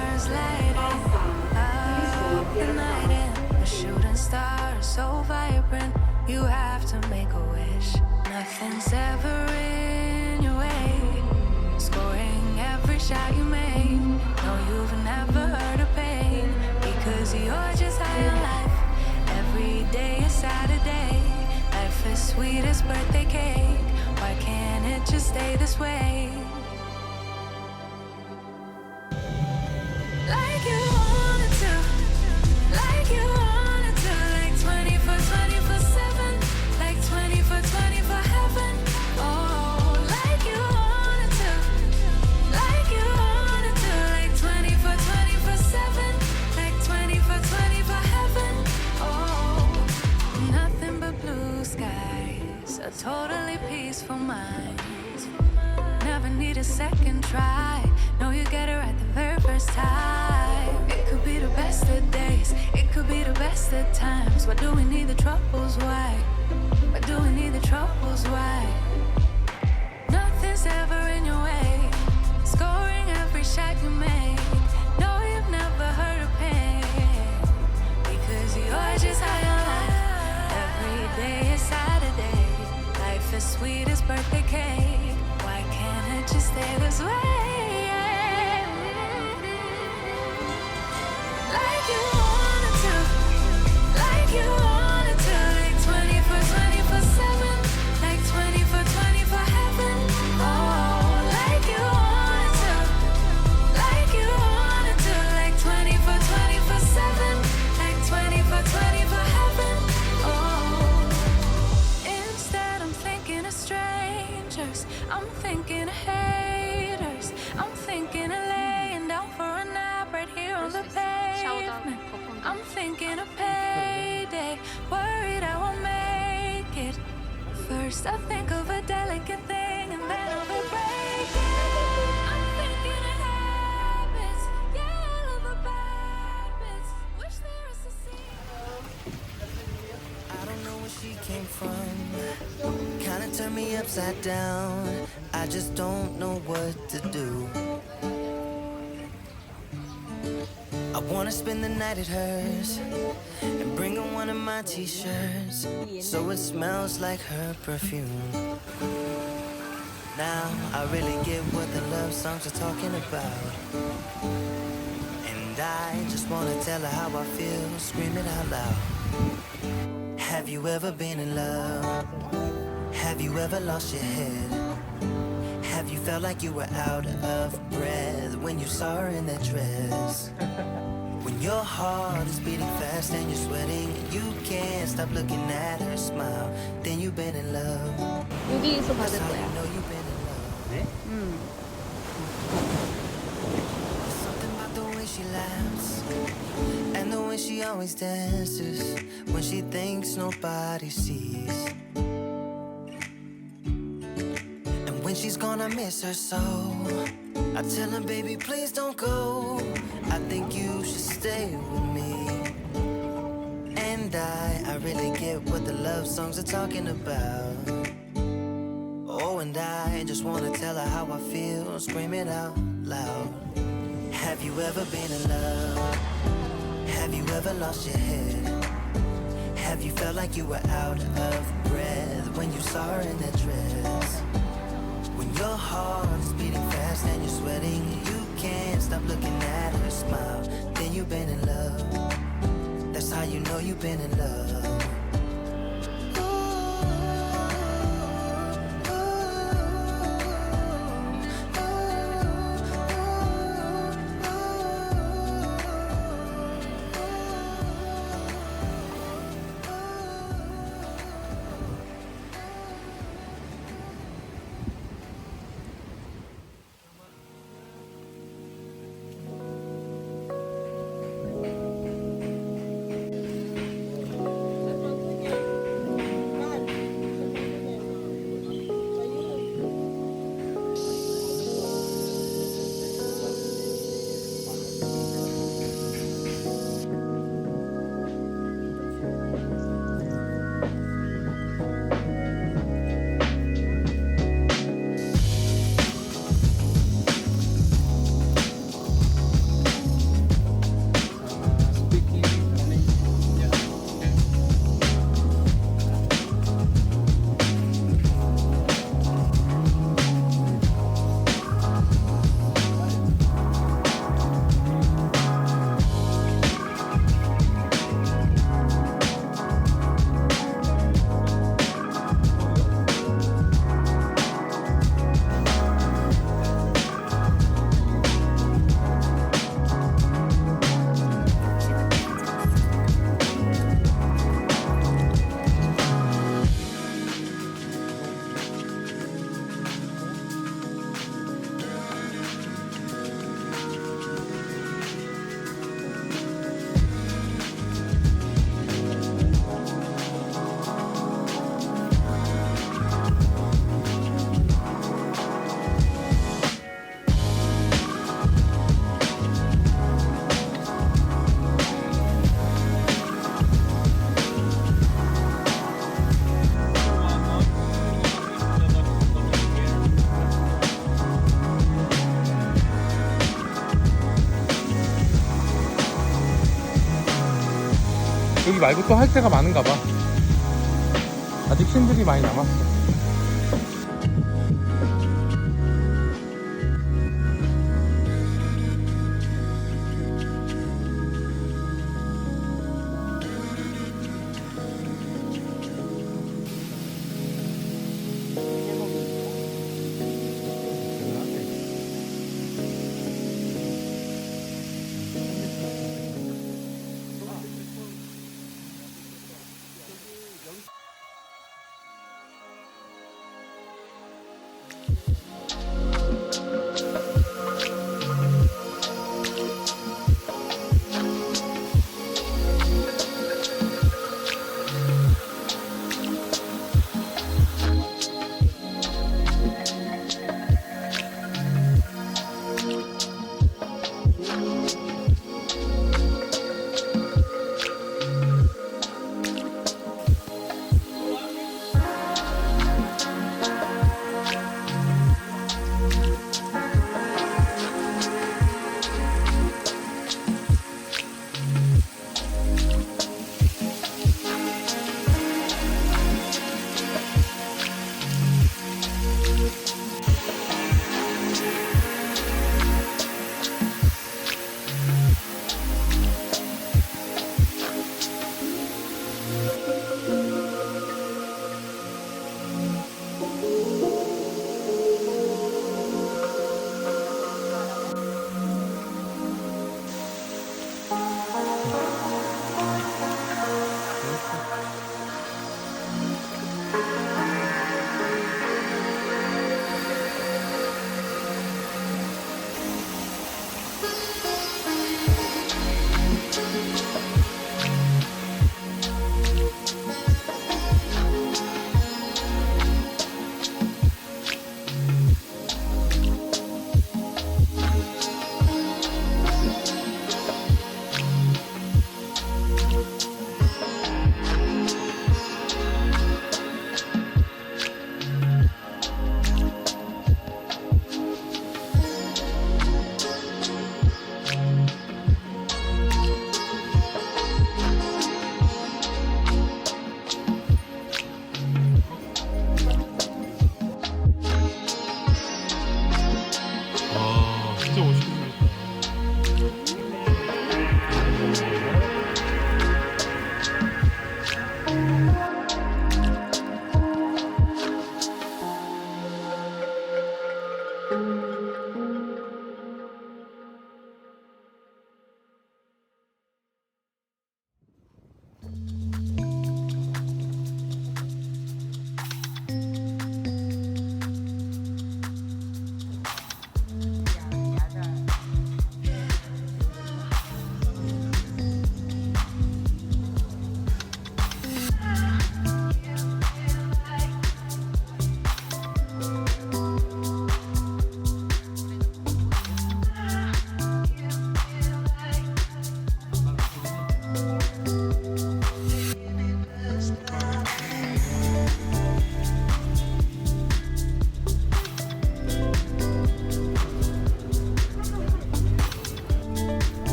stars lighting up the night, and a shooting star so vibrant. You have to make a wish. Nothing's ever in your way. Scoring every shot you make. No, you've never heard of pain, because you're just high on life. Every day is Saturday. Life is sweet as birthday cake. Why can't it just stay this way? Like you wanted to, like you wanted to, like 24/7, like 24/24 heaven. Oh, like you wanted to, like you wanted to, like 24/7, like 24/24 heaven. Oh, nothing but blue skies, a totally peaceful mind. Never need a second try. No, you get it right the very first time. It could be the best of days, it could be the best of times. Why do we need the troubles? Why? Why do we need the troubles? Why? Nothing's ever in your way. Scoring every shot you make. No, you've never heard of pain, because you're just high on life. Every day is Saturday. Life is sweet as birthday cake. Why can't it just stay this way? Like you wanted to, like you wanted to, like 24/7, like 24/24 heaven. Oh, like you wanted to, like you wanted to, like 24/7, like 24/24 heaven. Oh, instead I'm thinking of strangers, I'm thinking of haters, I'm thinking of laying down for a nap right here on the pavement. I'm thinking of payday, worried I won't make it. First I think of a delicate thing, and then of a break it. I'm thinking of habits, yeah, all of the bad bits. Wish there was a secret. I don't know where she came from. Kinda turned me upside down. I just don't know what to do. I wanna spend the night at hers and bring her one of my t-shirts, so it smells like her perfume. Now I really get what the love songs are talking about, and I just wanna tell her how I feel, scream it out loud. Have you ever been in love? Have you ever lost your head? Have you felt like you were out of breath when you saw her in that dress? When your heart is beating fast and you're sweating and you can't stop looking at her smile, then you've been in love. 여기서 받을 That's how 거야. you know you've been in love. There's something about the way she laughs and the way she always dances when she thinks nobody sees. And when she's gone, I miss her so. I tell her, baby, please don't go. I think you should stay with me. And I really get what the love songs are talking about. Oh, and I just wanna tell her how I feel, scream it out loud. Have you ever been in love? Have you ever lost your head? Have you felt like you were out of breath when you saw her in that dress? When your heart is beating fast and you're sweating, you can't stop looking at her smile, then you've been in love. That's how you know you've been in love. 말고 또 할 데가 많은가 봐. 아직 씬들이 많이 남았어.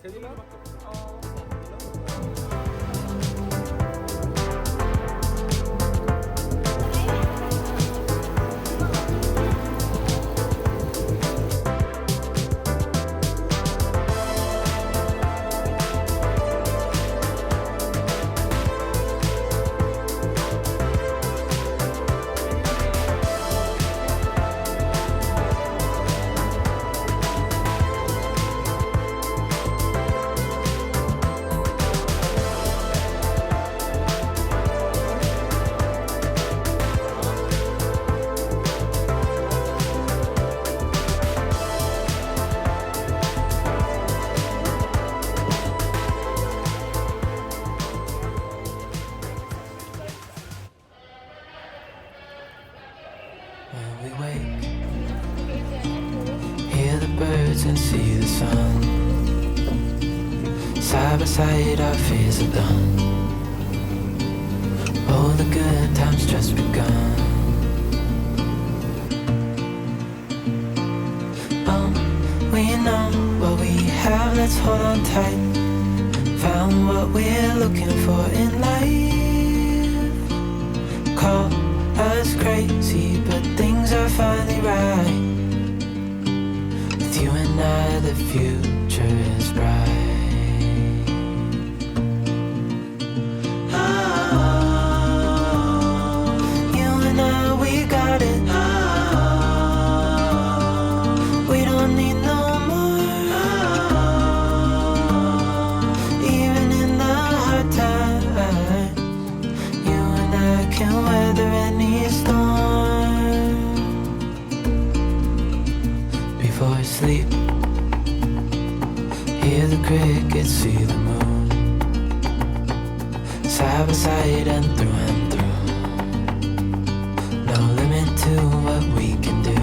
제주도밖에 없어. When we wake, hear the birds and see the sun. Side by side, our fears are done. All the good times just begun. We know what we have, let's hold on tight. Found what we're looking for in life. Call us crazy, but things are finally right. With you and I, the future is bright. You and I, we got it. We don't need no more. Even in the hard time, you and I can weather any storm. Before I sleep, hear the crickets, see the moon. Side by side and through. No limit to what we can do.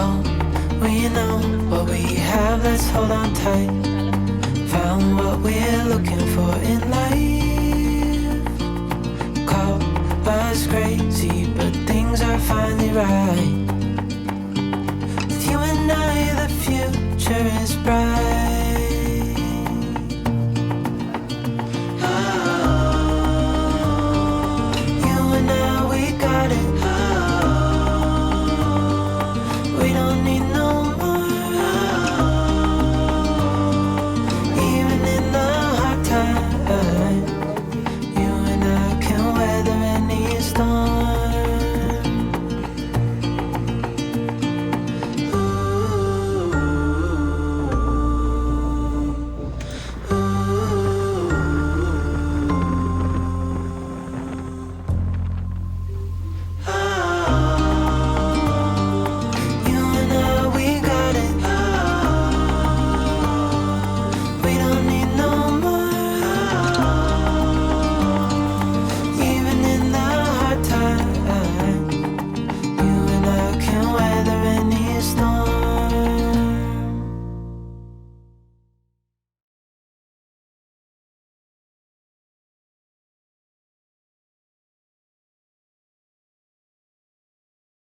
Oh, we know what we have, let's hold on tight. Found what we're looking for in life. Call us crazy, but things are finally right. With you and I, the future is bright.